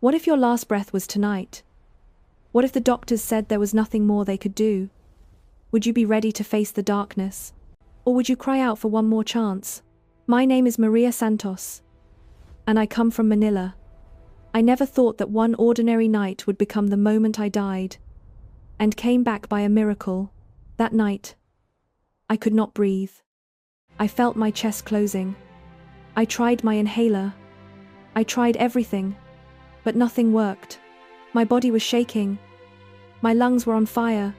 What if your last breath was tonight? What if the doctors said there was nothing more they could do? Would you be ready to face the darkness? Or would you cry out for one more chance? My name is Maria Santos, and I come from Manila. I never thought that one ordinary night would become the moment I died, and came back by a miracle. That night, I could not breathe. I felt my chest closing. I tried my inhaler. I tried everything, but nothing worked. My body was shaking. My lungs were on fire.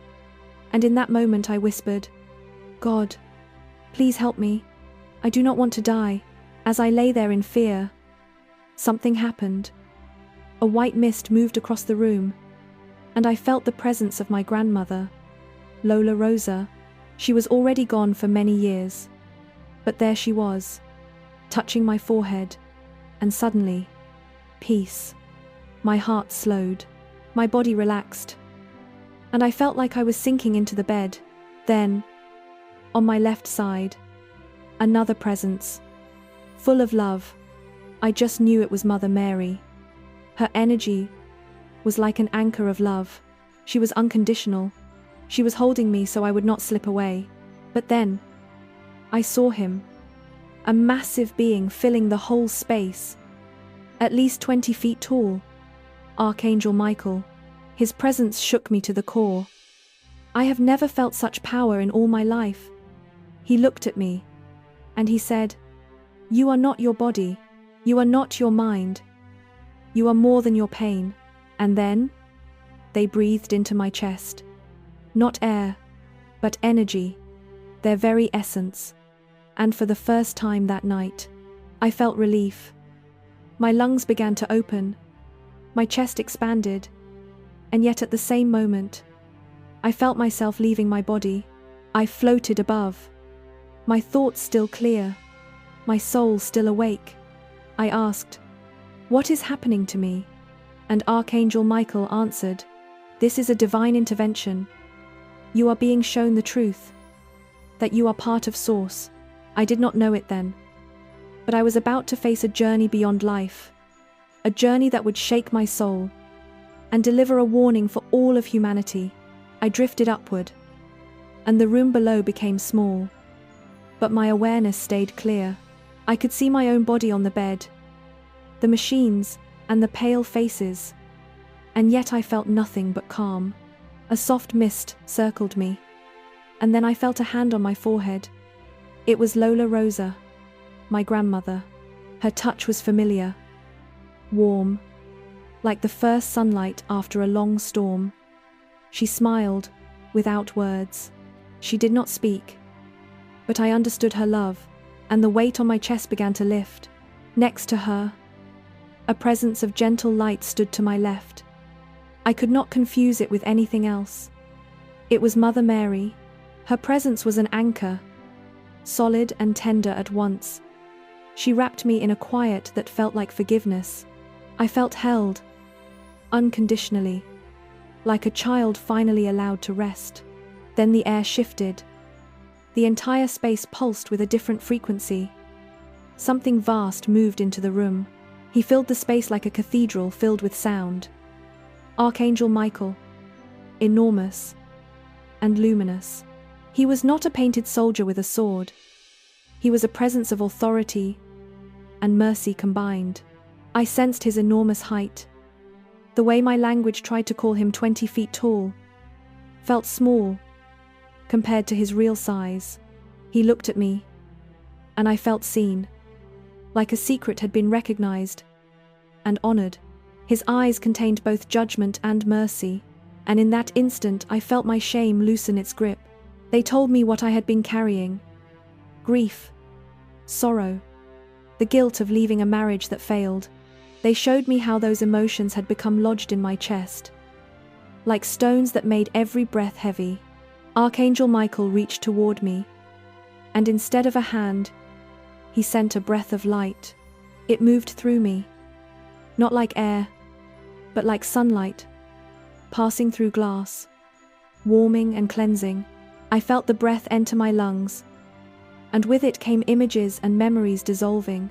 And in that moment I whispered, "God, please help me. I do not want to die." As I lay there in fear, something happened. A white mist moved across the room, and I felt the presence of my grandmother, Lola Rosa. She was already gone for many years, but there she was, touching my forehead, and suddenly, peace. My heart slowed, my body relaxed, and I felt like I was sinking into the bed. Then, on my left side, another presence, full of love. I just knew it was Mother Mary. Her energy was like an anchor of love. She was unconditional. She was holding me so I would not slip away. But then, I saw him. A massive being filling the whole space. At least 20 feet tall. Archangel Michael. His presence shook me to the core. I have never felt such power in all my life. He looked at me, and he said, "You are not your body. You are not your mind. You are more than your pain." And then, they breathed into my chest. Not air, but energy, their very essence. And for the first time that night, I felt relief. My lungs began to open, my chest expanded, and yet at the same moment, I felt myself leaving my body. I floated above, my thoughts still clear, my soul still awake. I asked, "What is happening to me?" And Archangel Michael answered, "This is a divine intervention. You are being shown the truth, that you are part of Source." I did not know it then, but I was about to face a journey beyond life, a journey that would shake my soul and deliver a warning for all of humanity. I drifted upward, and the room below became small, but my awareness stayed clear. I could see my own body on the bed, the machines, and the pale faces, and yet I felt nothing but calm. A soft mist circled me, and then I felt a hand on my forehead. It was Lola Rosa, my grandmother. Her touch was familiar, warm, like the first sunlight after a long storm. She smiled, without words. She did not speak, but I understood her love, and the weight on my chest began to lift. Next to her, a presence of gentle light stood to my left. I could not confuse it with anything else. It was Mother Mary. Her presence was an anchor, solid and tender at once. She wrapped me in a quiet that felt like forgiveness. I felt held, unconditionally, like a child finally allowed to rest. Then the air shifted. The entire space pulsed with a different frequency. Something vast moved into the room. He filled the space like a cathedral filled with sound. Archangel Michael, enormous and luminous. He was not a painted soldier with a sword. He was a presence of authority and mercy combined. I sensed his enormous height. The way my language tried to call him 20 feet tall felt small compared to his real size. He looked at me, and I felt seen, like a secret had been recognized and honored. His eyes contained both judgment and mercy, and in that instant I felt my shame loosen its grip. They told me what I had been carrying: grief, sorrow, the guilt of leaving a marriage that failed. They showed me how those emotions had become lodged in my chest, like stones that made every breath heavy. Archangel Michael reached toward me, and instead of a hand, he sent a breath of light. It moved through me, not like air, but like sunlight, passing through glass, warming and cleansing. I felt the breath enter my lungs, and with it came images and memories dissolving.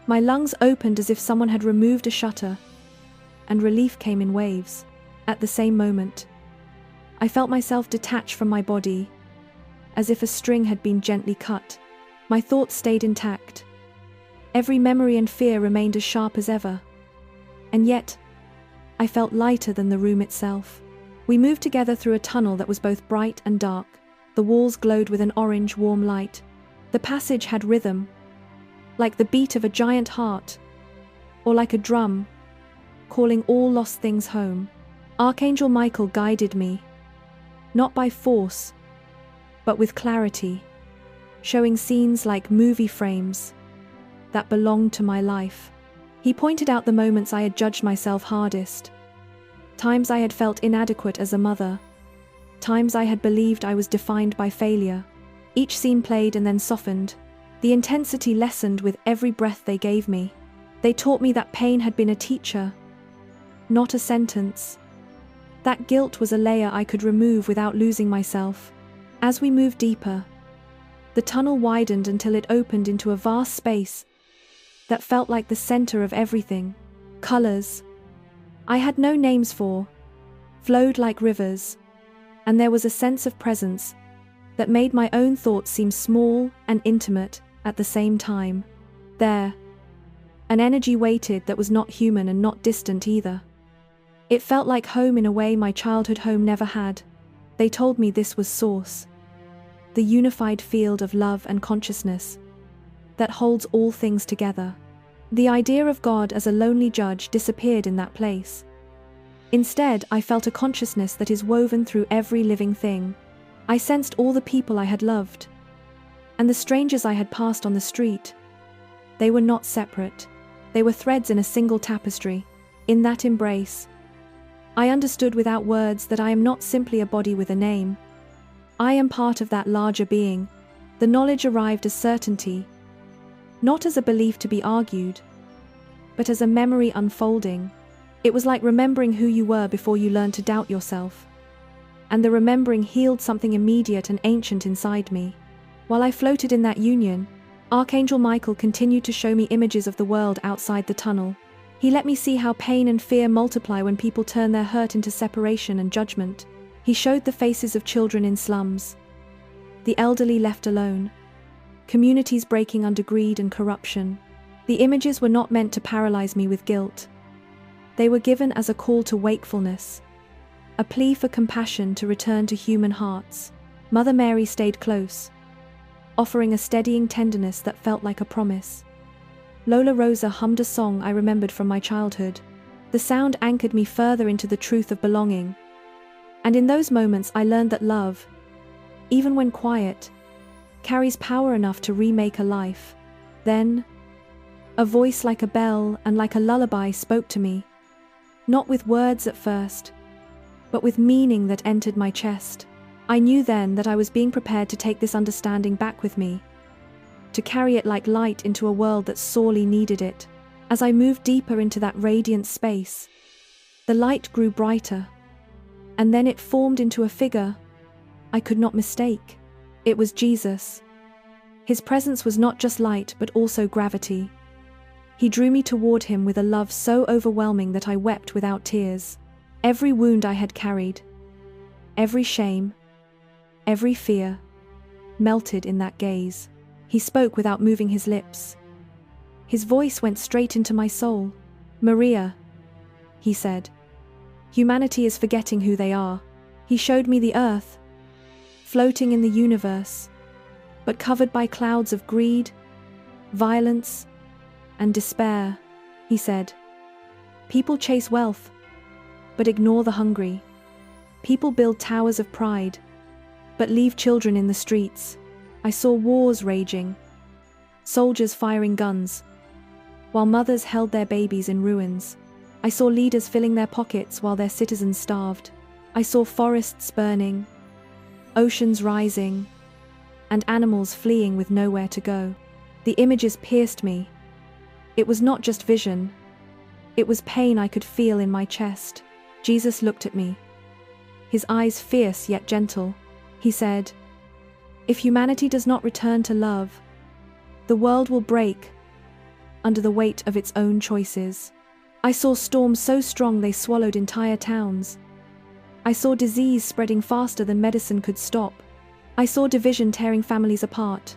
My lungs opened as if someone had removed a shutter, and relief came in waves. At the same moment, I felt myself detach from my body, as if a string had been gently cut. My thoughts stayed intact. Every memory and fear remained as sharp as ever. And yet, I felt lighter than the room itself. We moved together through a tunnel that was both bright and dark. The walls glowed with an orange, warm light. The passage had rhythm, like the beat of a giant heart, or like a drum, calling all lost things home. Archangel Michael guided me, not by force, but with clarity, showing scenes like movie frames that belonged to my life. He pointed out the moments I had judged myself hardest, times I had felt inadequate as a mother, times I had believed I was defined by failure. Each scene played and then softened. The intensity lessened with every breath they gave me. They taught me that pain had been a teacher, not a sentence. That guilt was a layer I could remove without losing myself. As we moved deeper, the tunnel widened until it opened into a vast space that felt like the center of everything. Colors I had no names for flowed like rivers, and there was a sense of presence that made my own thoughts seem small and intimate at the same time. There, an energy waited that was not human and not distant either. It felt like home in a way my childhood home never had. They told me this was Source, the unified field of love and consciousness that holds all things together. The idea of God as a lonely judge disappeared in that place. Instead, I felt a consciousness that is woven through every living thing. I sensed all the people I had loved, and the strangers I had passed on the street. They were not separate. They were threads in a single tapestry. In that embrace, I understood without words that I am not simply a body with a name. I am part of that larger being. The knowledge arrived as certainty, not as a belief to be argued, but as a memory unfolding. It was like remembering who you were before you learned to doubt yourself. And the remembering healed something immediate and ancient inside me. While I floated in that union, Archangel Michael continued to show me images of the world outside the tunnel. He let me see how pain and fear multiply when people turn their hurt into separation and judgment. He showed the faces of children in slums, the elderly left alone, communities breaking under greed and corruption. The images were not meant to paralyze me with guilt. They were given as a call to wakefulness, a plea for compassion to return to human hearts. Mother Mary stayed close, offering a steadying tenderness that felt like a promise. Lola Rosa hummed a song I remembered from my childhood. The sound anchored me further into the truth of belonging. And in those moments I learned that love, even when quiet, carries power enough to remake a life. Then, a voice like a bell and like a lullaby spoke to me, not with words at first, but with meaning that entered my chest. I knew then that I was being prepared to take this understanding back with me, to carry it like light into a world that sorely needed it. As I moved deeper into that radiant space, the light grew brighter, and then it formed into a figure I could not mistake. It was Jesus. His presence was not just light but also gravity. He drew me toward him with a love so overwhelming that I wept without tears. Every wound I had carried, every shame, every fear, melted in that gaze. He spoke without moving his lips. His voice went straight into my soul. "Maria," he said, "humanity is forgetting who they are." He showed me the earth, floating in the universe, but covered by clouds of greed, violence, and despair. He said, "People chase wealth, but ignore the hungry. People build towers of pride, but leave children in the streets." I saw wars raging, soldiers firing guns, while mothers held their babies in ruins. I saw leaders filling their pockets while their citizens starved. I saw forests burning, oceans rising, and animals fleeing with nowhere to go. The images pierced me. It was not just vision. It was pain I could feel in my chest. Jesus looked at me, his eyes fierce yet gentle. He said, "If humanity does not return to love, the world will break under the weight of its own choices." I saw storms so strong they swallowed entire towns. I saw disease spreading faster than medicine could stop. I saw division tearing families apart.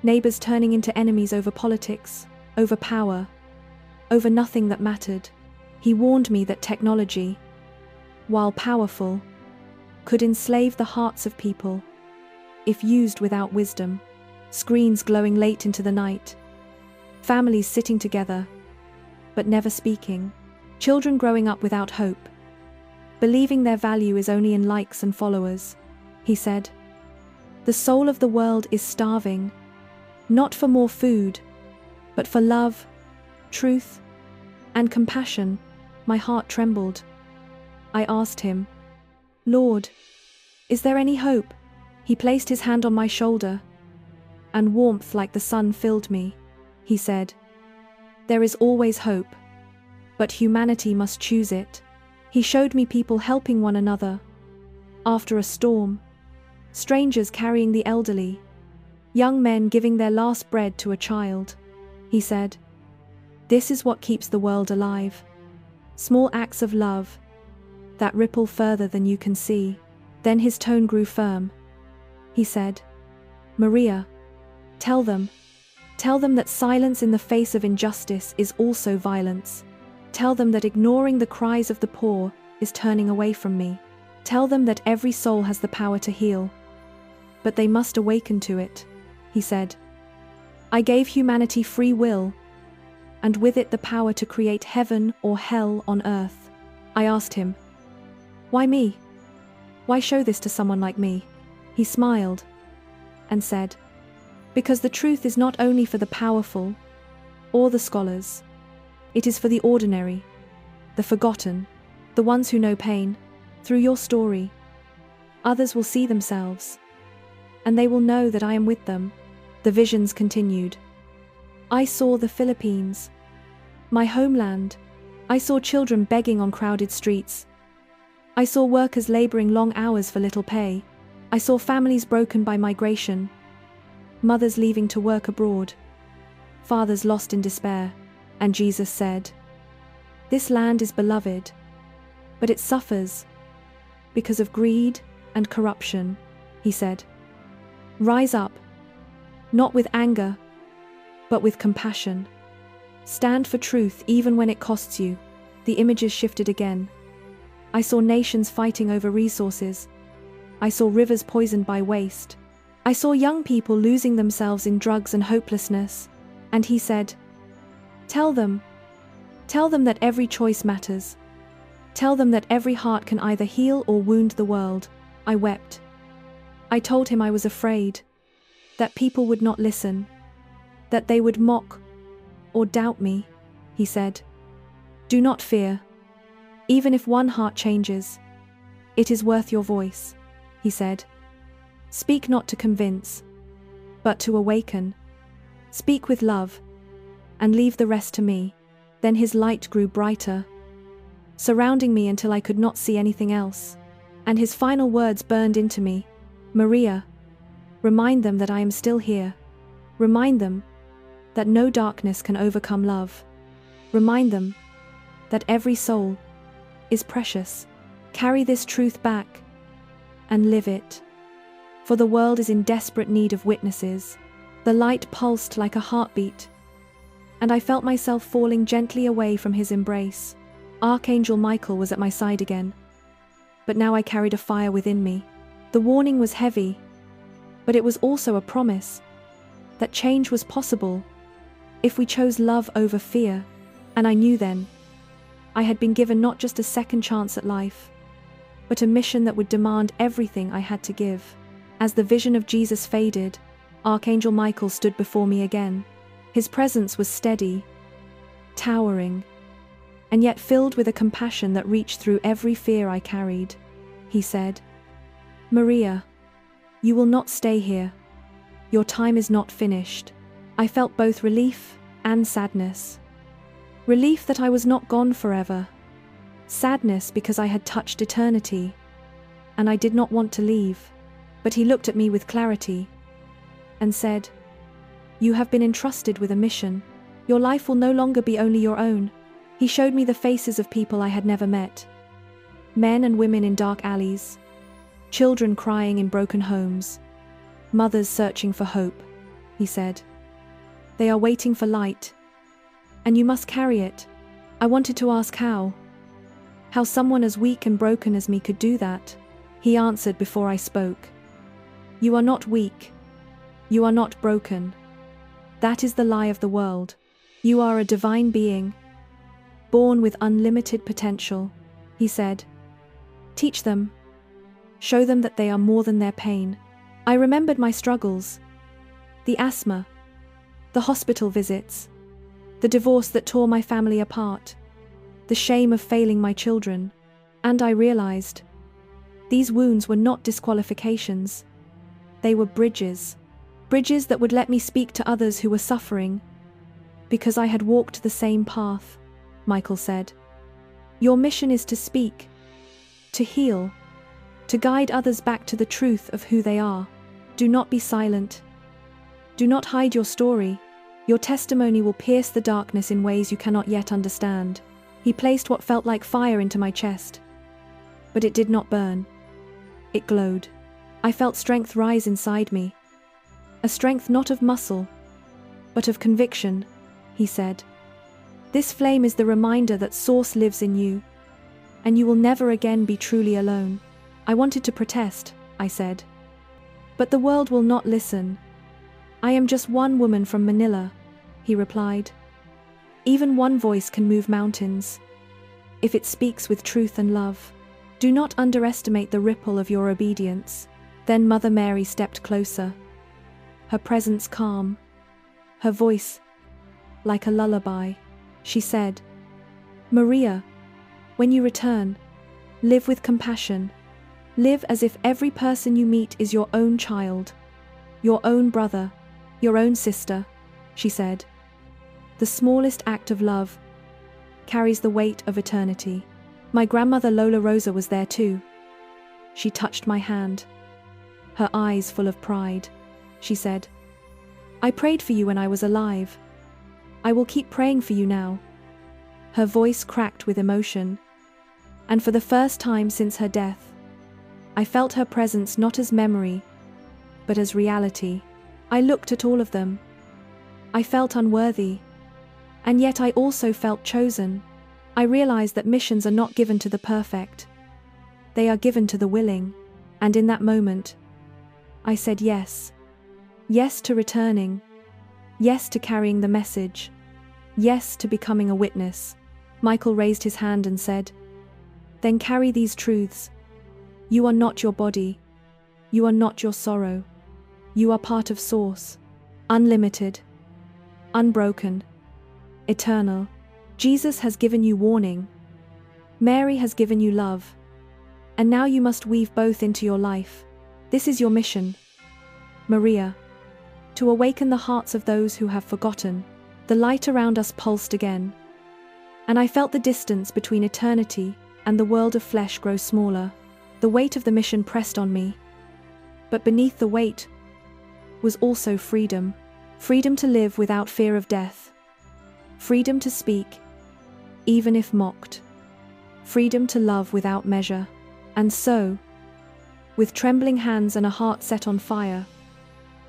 Neighbors turning into enemies over politics, over power, over nothing that mattered. He warned me that technology, while powerful, could enslave the hearts of people if used without wisdom. Screens glowing late into the night. Families sitting together, but never speaking. Children growing up without hope, believing their value is only in likes and followers. He said, "The soul of the world is starving, not for more food, but for love, truth, and compassion." My heart trembled. I asked him, "Lord, is there any hope?" He placed his hand on my shoulder, and warmth like the sun filled me. He said, "There is always hope, but humanity must choose it." He showed me people helping one another after a storm, strangers carrying the elderly, young men giving their last bread to a child. He said, "This is what keeps the world alive. Small acts of love that ripple further than you can see." Then his tone grew firm. He said, "Maria, tell them that silence in the face of injustice is also violence. Tell them that ignoring the cries of the poor is turning away from me. Tell them that every soul has the power to heal, but they must awaken to it." He said, "I gave humanity free will, and with it the power to create heaven or hell on earth." I asked him, "Why me? Why show this to someone like me?" He smiled and said, "Because the truth is not only for the powerful or the scholars. It is for the ordinary, the forgotten, the ones who know pain. Through your story, others will see themselves, and they will know that I am with them." The visions continued. I saw the Philippines, my homeland. I saw children begging on crowded streets. I saw workers laboring long hours for little pay. I saw families broken by migration, mothers leaving to work abroad, fathers lost in despair. And Jesus said, "This land is beloved, but it suffers because of greed and corruption." He said, "Rise up, not with anger, but with compassion. Stand for truth even when it costs you." The images shifted again. I saw nations fighting over resources. I saw rivers poisoned by waste. I saw young people losing themselves in drugs and hopelessness. And he said, Tell them that every choice matters. Tell them that every heart can either heal or wound the world." I wept. I told him I was afraid that people would not listen, that they would mock or doubt me. He said, "Do not fear. Even if one heart changes, it is worth your voice." He said, "Speak not to convince, but to awaken. Speak with love, and leave the rest to me." Then his light grew brighter, surrounding me until I could not see anything else. And his final words burned into me. "Maria, remind them that I am still here. Remind them that no darkness can overcome love. Remind them that every soul is precious. Carry this truth back and live it. For the world is in desperate need of witnesses." The light pulsed like a heartbeat, and I felt myself falling gently away from his embrace. Archangel Michael was at my side again, but now I carried a fire within me. The warning was heavy, but it was also a promise that change was possible if we chose love over fear. And I knew then I had been given not just a second chance at life, but a mission that would demand everything I had to give. As the vision of Jesus faded, Archangel Michael stood before me again. His presence was steady, towering, and yet filled with a compassion that reached through every fear I carried. He said, "Maria, you will not stay here. Your time is not finished." I felt both relief and sadness. Relief that I was not gone forever. Sadness because I had touched eternity, and I did not want to leave. But he looked at me with clarity and said, "You have been entrusted with a mission. Your life will no longer be only your own." He showed me the faces of people I had never met. Men and women in dark alleys. Children crying in broken homes. Mothers searching for hope, he said. They are waiting for light. And you must carry it. I wanted to ask how. How someone as weak and broken as me could do that. He answered before I spoke. You are not weak. You are not broken. That is the lie of the world. You are a divine being, born with unlimited potential, he said. Teach them. Show them that they are more than their pain. I remembered my struggles. The asthma. The hospital visits. The divorce that tore my family apart. The shame of failing my children. And I realized, these wounds were not disqualifications. They were bridges. Bridges that would let me speak to others who were suffering. Because I had walked the same path, Michael said. Your mission is to speak, to heal, to guide others back to the truth of who they are. Do not be silent. Do not hide your story. Your testimony will pierce the darkness in ways you cannot yet understand. He placed what felt like fire into my chest. But it did not burn. It glowed. I felt strength rise inside me. A strength not of muscle, but of conviction, he said. This flame is the reminder that Source lives in you, and you will never again be truly alone. I wanted to protest, I said. But the world will not listen. I am just one woman from Manila, he replied. Even one voice can move mountains, if it speaks with truth and love. Do not underestimate the ripple of your obedience. Then Mother Mary stepped closer. Her presence calm, her voice like a lullaby. She said, Maria, when you return, live with compassion. Live as if every person you meet is your own child, your own brother, your own sister, she said. The smallest act of love carries the weight of eternity. My grandmother Lola Rosa was there too. She touched my hand, her eyes full of pride. She said, I prayed for you when I was alive. I will keep praying for you now. Her voice cracked with emotion, and for the first time since her death, I felt her presence not as memory, but as reality. I looked at all of them. I felt unworthy, and yet I also felt chosen. I realized that missions are not given to the perfect. They are given to the willing, and in that moment, I said yes. Yes to returning. Yes to carrying the message. Yes to becoming a witness. Michael raised his hand and said, Then carry these truths. You are not your body. You are not your sorrow. You are part of Source. Unlimited. Unbroken. Eternal. Jesus has given you warning. Mary has given you love. And now you must weave both into your life. This is your mission, Maria. To awaken the hearts of those who have forgotten. The light around us pulsed again, and I felt the distance between eternity and the world of flesh grow smaller. The weight of the mission pressed on me, but beneath the weight was also freedom. Freedom to live without fear of death. Freedom to speak, even if mocked. Freedom to love without measure. And so, with trembling hands and a heart set on fire,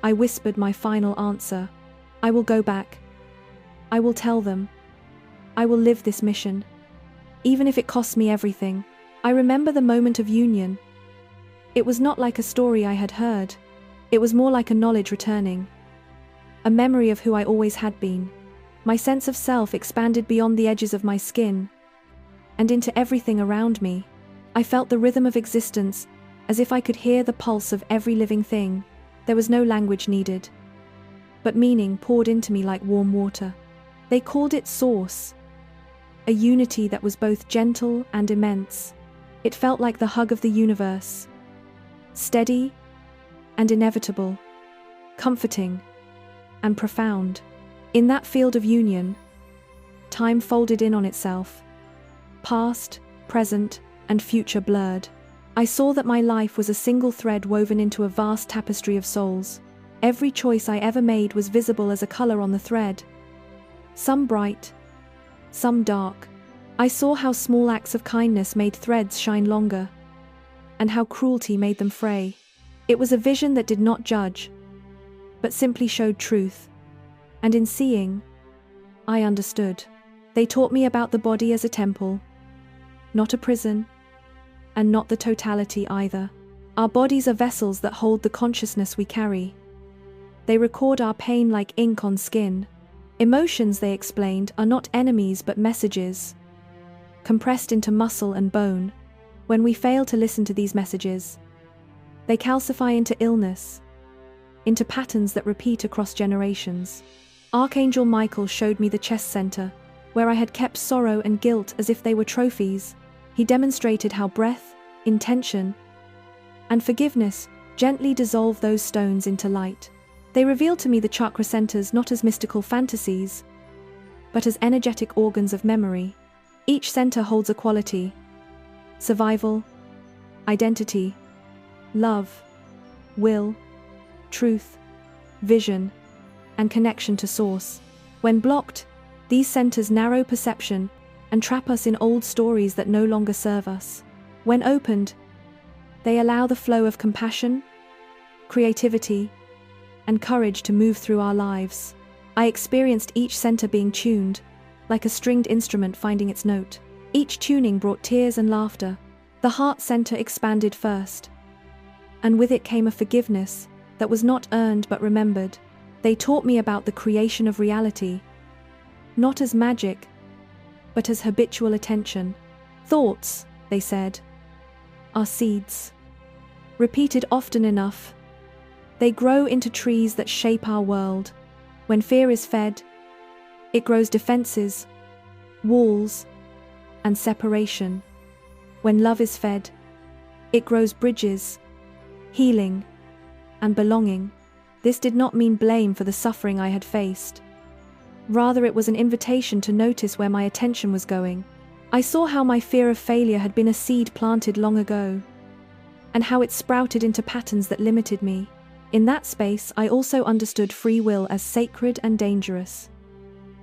I whispered my final answer. I will go back. I will tell them. I will live this mission, even if it costs me everything. I remember the moment of union. It was not like a story I had heard. It was more like a knowledge returning. A memory of who I always had been. My sense of self expanded beyond the edges of my skin and into everything around me. I felt the rhythm of existence, as if I could hear the pulse of every living thing. There was no language needed, but meaning poured into me like warm water. They called it Source, a unity that was both gentle and immense. It felt like the hug of the universe, steady and inevitable, comforting and profound. In that field of union, time folded in on itself, past, present, and future blurred. I saw that my life was a single thread woven into a vast tapestry of souls. Every choice I ever made was visible as a color on the thread. Some bright, some dark, I saw how small acts of kindness made threads shine longer, and how cruelty made them fray. It was a vision that did not judge, but simply showed truth. And in seeing, I understood. They taught me about the body as a temple, not a prison, and not the totality either. Our bodies are vessels that hold the consciousness we carry. They record our pain like ink on skin. Emotions, they explained, are not enemies but messages, compressed into muscle and bone. When we fail to listen to these messages, they calcify into illness, into patterns that repeat across generations. Archangel Michael showed me the chest center, where I had kept sorrow and guilt as if they were trophies. He demonstrated how breath, intention, and forgiveness gently dissolve those stones into light. They revealed to me the chakra centers not as mystical fantasies, but as energetic organs of memory. Each center holds a quality: survival, identity, love, will, truth, vision, and connection to source. When blocked, these centers narrow perception and trap us in old stories that no longer serve us. When opened, they allow the flow of compassion, creativity, and courage to move through our lives. I experienced each center being tuned, like a stringed instrument finding its note. Each tuning brought tears and laughter. The heart center expanded first, and with it came a forgiveness that was not earned but remembered. They taught me about the creation of reality, not as magic, but as habitual attention. Thoughts, they said, are seeds. Repeated often enough, they grow into trees that shape our world. When fear is fed, it grows defenses, walls, and separation. When love is fed, it grows bridges, healing, and belonging. This did not mean blame for the suffering I had faced. Rather, it was an invitation to notice where my attention was going. I saw how my fear of failure had been a seed planted long ago, and how it sprouted into patterns that limited me. In that space, I also understood free will as sacred and dangerous.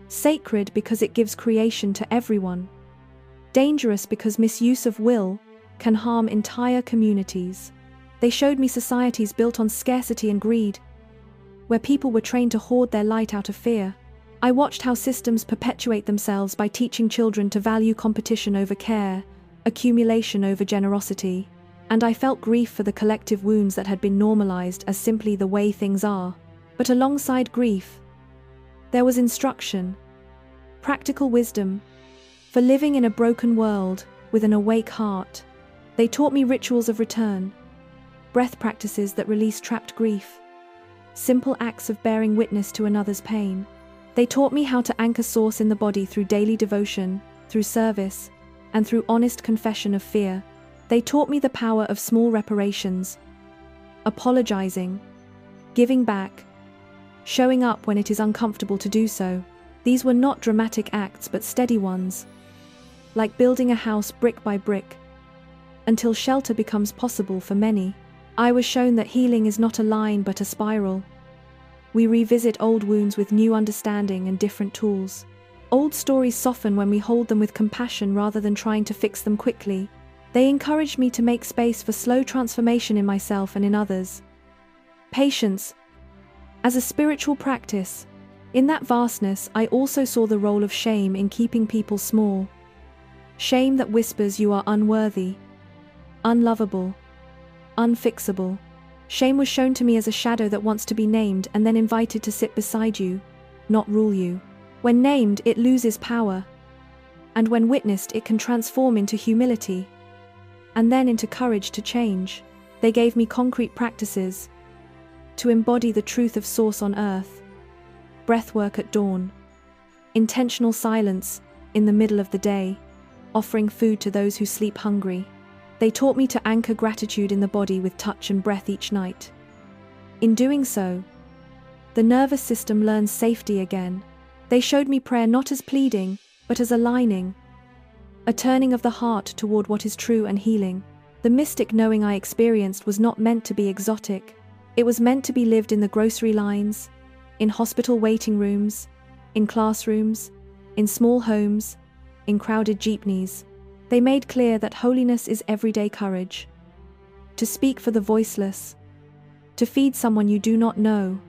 Sacred because it gives creation to everyone. Dangerous because misuse of will can harm entire communities. They showed me societies built on scarcity and greed, where people were trained to hoard their light out of fear. I watched how systems perpetuate themselves by teaching children to value competition over care, accumulation over generosity, and I felt grief for the collective wounds that had been normalized as simply the way things are. But alongside grief, there was instruction, practical wisdom, for living in a broken world with an awake heart. They taught me rituals of return, breath practices that release trapped grief, simple acts of bearing witness to another's pain. They taught me how to anchor source in the body through daily devotion, through service, and through honest confession of fear. They taught me the power of small reparations, apologizing, giving back, showing up when it is uncomfortable to do so. These were not dramatic acts but steady ones, like building a house brick by brick, until shelter becomes possible for many. I was shown that healing is not a line but a spiral. We revisit old wounds with new understanding and different tools. Old stories soften when we hold them with compassion rather than trying to fix them quickly. They encouraged me to make space for slow transformation in myself and in others. Patience, as a spiritual practice. In that vastness, I also saw the role of shame in keeping people small. Shame that whispers you are unworthy, unlovable, unfixable. Shame was shown to me as a shadow that wants to be named and then invited to sit beside you, not rule you. When named, it loses power, and when witnessed, it can transform into humility, and then into courage to change. They gave me concrete practices to embody the truth of source on earth, breathwork at dawn, intentional silence in the middle of the day, offering food to those who sleep hungry. They taught me to anchor gratitude in the body with touch and breath each night. In doing so, the nervous system learns safety again. They showed me prayer not as pleading, but as aligning, a turning of the heart toward what is true and healing. The mystic knowing I experienced was not meant to be exotic. It was meant to be lived in the grocery lines, in hospital waiting rooms, in classrooms, in small homes, in crowded jeepneys. They made clear that holiness is everyday courage. To speak for the voiceless. To feed someone you do not know.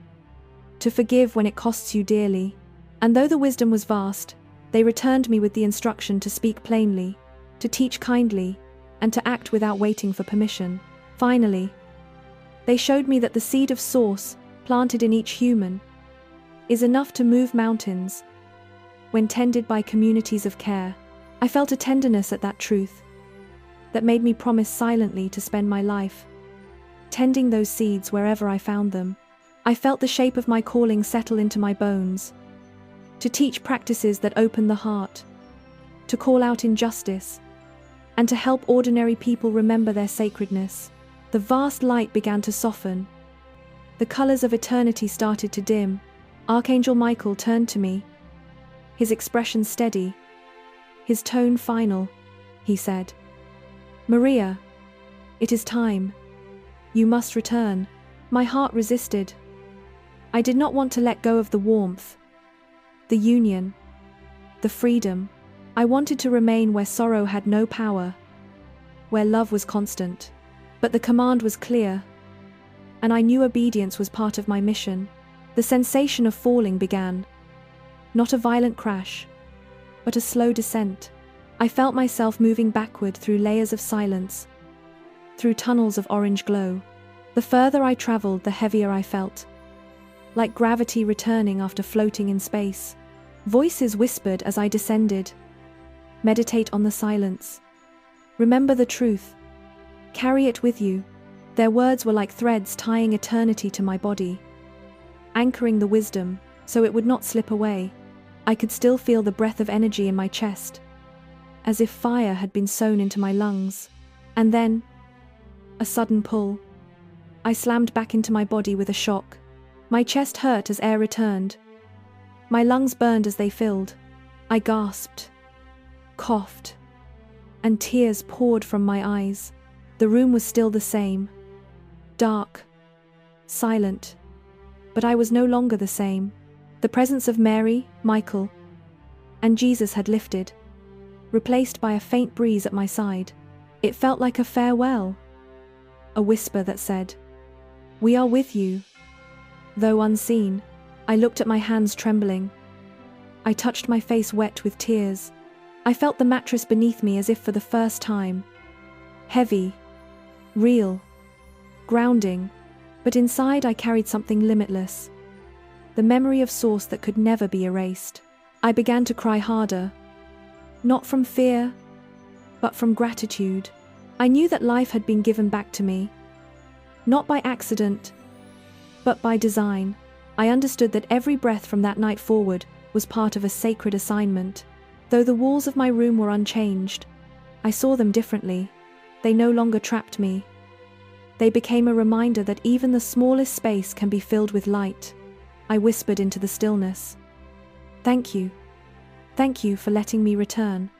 To forgive when it costs you dearly. And though the wisdom was vast, they returned me with the instruction to speak plainly, to teach kindly, and to act without waiting for permission. Finally, they showed me that the seed of source, planted in each human, is enough to move mountains. When tended by communities of care, I felt a tenderness at that truth that made me promise silently to spend my life tending those seeds wherever I found them. I felt the shape of my calling settle into my bones, to teach practices that open the heart, to call out injustice, and to help ordinary people remember their sacredness. The vast light began to soften. The colors of eternity started to dim. Archangel Michael turned to me, his expression steady, his tone final. He said, "Maria, it is time. You must return." My heart resisted. I did not want to let go of the warmth, the union, the freedom. I wanted to remain where sorrow had no power, where love was constant. But the command was clear, and I knew obedience was part of my mission. The sensation of falling began. Not a violent crash, but a slow descent. I felt myself moving backward through layers of silence, through tunnels of orange glow. The further I traveled, the heavier I felt, like gravity returning after floating in space. Voices whispered as I descended, "Meditate on the silence. Remember the truth. Carry it with you." Their words were like threads tying eternity to my body, anchoring the wisdom so it would not slip away. I could still feel the breath of energy in my chest, as if fire had been sewn into my lungs. And then, a sudden pull. I slammed back into my body with a shock. My chest hurt as air returned. My lungs burned as they filled. I gasped, coughed, and tears poured from my eyes. The room was still the same, dark, silent, but I was no longer the same. The presence of Mary, Michael, and Jesus had lifted, replaced by a faint breeze at my side. It felt like a farewell, a whisper that said, "We are with you." Though unseen, I looked at my hands trembling. I touched my face wet with tears. I felt the mattress beneath me as if for the first time. Heavy, real, grounding, but inside I carried something limitless. The memory of source that could never be erased. I began to cry harder. Not from fear, but from gratitude. I knew that life had been given back to me. Not by accident, but by design. I understood that every breath from that night forward was part of a sacred assignment. Though the walls of my room were unchanged, I saw them differently. They no longer trapped me. They became a reminder that even the smallest space can be filled with light. I whispered into the stillness, "Thank you. Thank you for letting me return."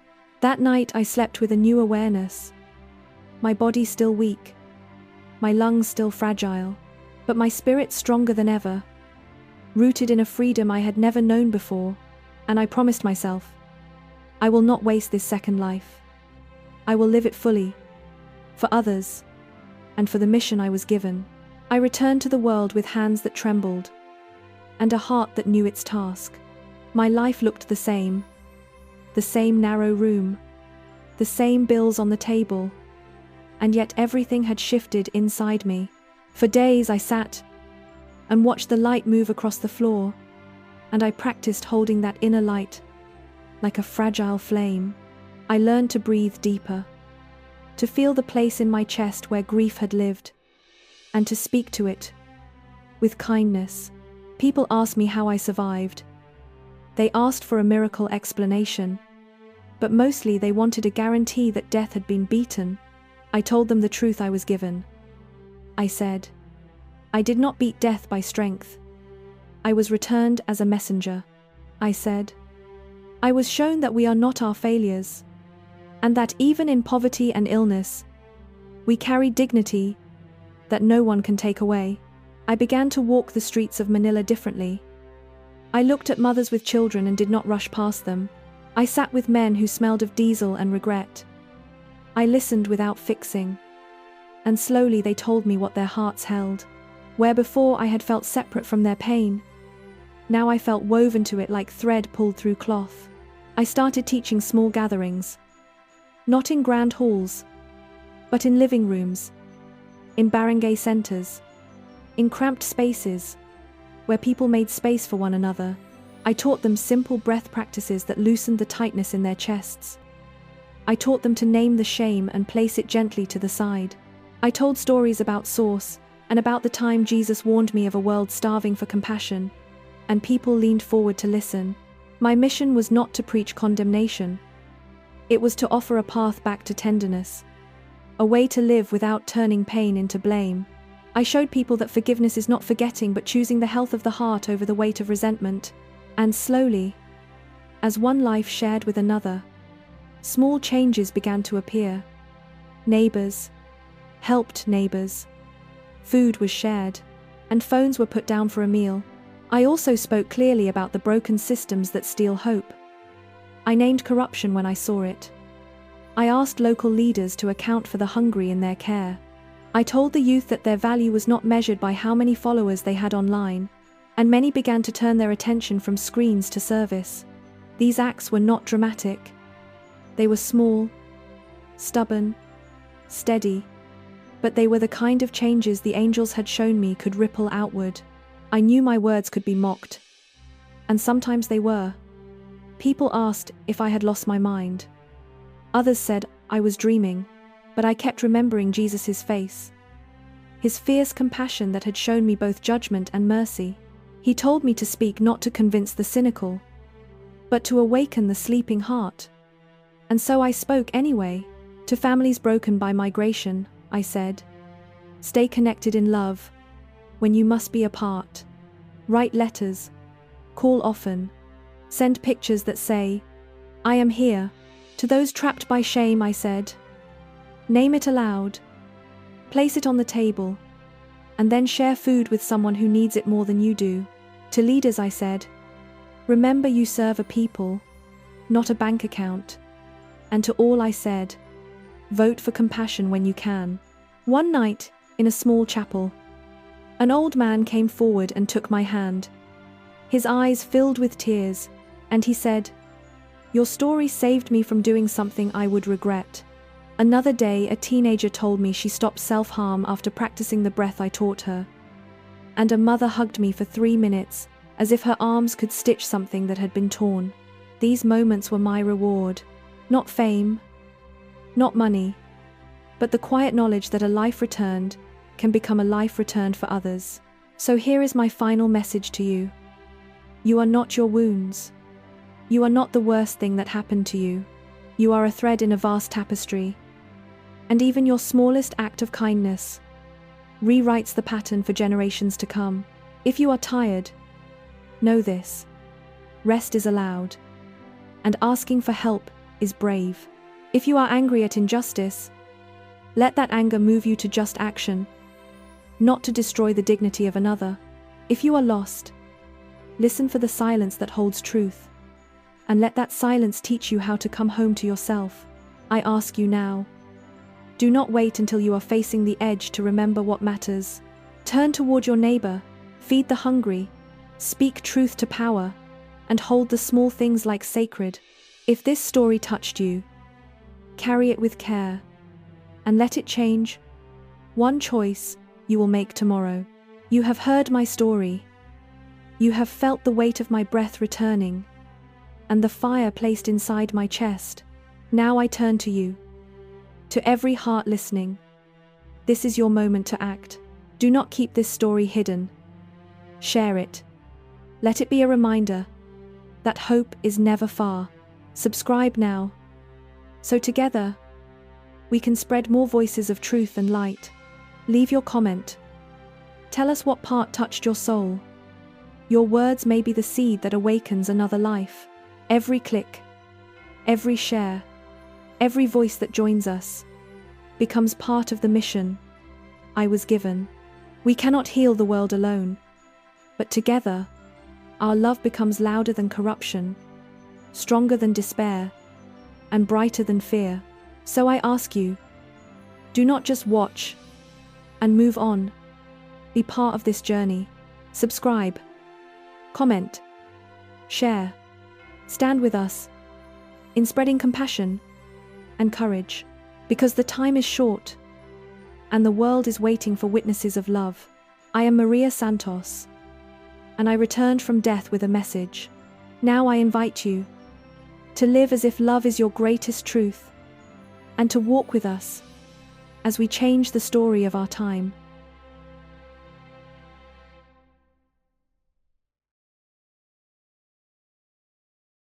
That night I slept with a new awareness. My body still weak, my lungs still fragile, but my spirit stronger than ever, rooted in a freedom I had never known before. And I promised myself, I will not waste this second life. I will live it fully, for others, and for the mission I was given. I returned to the world with hands that trembled, and a heart that knew its task. My life looked the same narrow room, the same bills on the table, and yet everything had shifted inside me. For days I sat and watched the light move across the floor, and I practiced holding that inner light like a fragile flame. I learned to breathe deeper, to feel the place in my chest where grief had lived, and to speak to it with kindness. People asked me how I survived. They asked for a miracle explanation, but mostly they wanted a guarantee that death had been beaten. I told them the truth I was given. I said, I did not beat death by strength. I was returned as a messenger. I said, I was shown that we are not our failures, and that even in poverty and illness, we carry dignity that no one can take away. I began to walk the streets of Manila differently. I looked at mothers with children and did not rush past them. I sat with men who smelled of diesel and regret. I listened without fixing. And slowly they told me what their hearts held. Where before I had felt separate from their pain, now I felt woven to it like thread pulled through cloth. I started teaching small gatherings. Not in grand halls, but in living rooms, in barangay centers, in cramped spaces, where people made space for one another. I taught them simple breath practices that loosened the tightness in their chests. I taught them to name the shame and place it gently to the side. I told stories about Source and about the time Jesus warned me of a world starving for compassion, and people leaned forward to listen. My mission was not to preach condemnation. It was to offer a path back to tenderness, a way to live without turning pain into blame. I showed people that forgiveness is not forgetting but choosing the health of the heart over the weight of resentment. And slowly, as one life shared with another, small changes began to appear. Neighbors helped neighbors. Food was shared, and phones were put down for a meal. I also spoke clearly about the broken systems that steal hope. I named corruption when I saw it. I asked local leaders to account for the hungry in their care. I told the youth that their value was not measured by how many followers they had online, and many began to turn their attention from screens to service. These acts were not dramatic. They were small, stubborn, steady, but they were the kind of changes the angels had shown me could ripple outward. I knew my words could be mocked, and sometimes they were. People asked if I had lost my mind. Others said I was dreaming, but I kept remembering Jesus' face, his fierce compassion that had shown me both judgment and mercy. He told me to speak not to convince the cynical, but to awaken the sleeping heart. And so I spoke anyway. To families broken by migration, I said, stay connected in love when you must be apart. Write letters, call often, send pictures that say, I am here. To those trapped by shame, I said, name it aloud, place it on the table, and then share food with someone who needs it more than you do. To leaders, I said, remember you serve a people, not a bank account. And to all I said, vote for compassion when you can. One night, in a small chapel, an old man came forward and took my hand. His eyes filled with tears, and he said, your story saved me from doing something I would regret. Another day, a teenager told me she stopped self-harm after practicing the breath I taught her. And a mother hugged me for 3 minutes, as if her arms could stitch something that had been torn. These moments were my reward. Not fame, not money, but the quiet knowledge that a life returned can become a life returned for others. So here is my final message to you. You are not your wounds. You are not the worst thing that happened to you. You are a thread in a vast tapestry. And even your smallest act of kindness rewrites the pattern for generations to come. If you are tired, know this. Rest is allowed, and asking for help is brave. If you are angry at injustice, let that anger move you to just action, not to destroy the dignity of another. If you are lost, listen for the silence that holds truth, and let that silence teach you how to come home to yourself. I ask you now, do not wait until you are facing the edge to remember what matters. Turn toward your neighbor, feed the hungry, speak truth to power, and hold the small things like sacred. If this story touched you, carry it with care, and let it change one choice you will make tomorrow. You have heard my story. You have felt the weight of my breath returning, and the fire placed inside my chest. Now I turn to you. To every heart listening, this is your moment to act. Do not keep this story hidden. Share it. Let it be a reminder that hope is never far. Subscribe now, so together we can spread more voices of truth and light. Leave your comment. Tell us what part touched your soul. Your words may be the seed that awakens another life. Every click, every share, every voice that joins us becomes part of the mission I was given. We cannot heal the world alone, but together, our love becomes louder than corruption, stronger than despair, and brighter than fear. So I ask you, do not just watch and move on. Be part of this journey. Subscribe, comment, share. Stand with us in spreading compassion and courage, because the time is short and the world is waiting for witnesses of love. I am Maria Santos, and I returned from death with a message. Now I invite you to live as if love is your greatest truth, and to walk with us as we change the story of our time.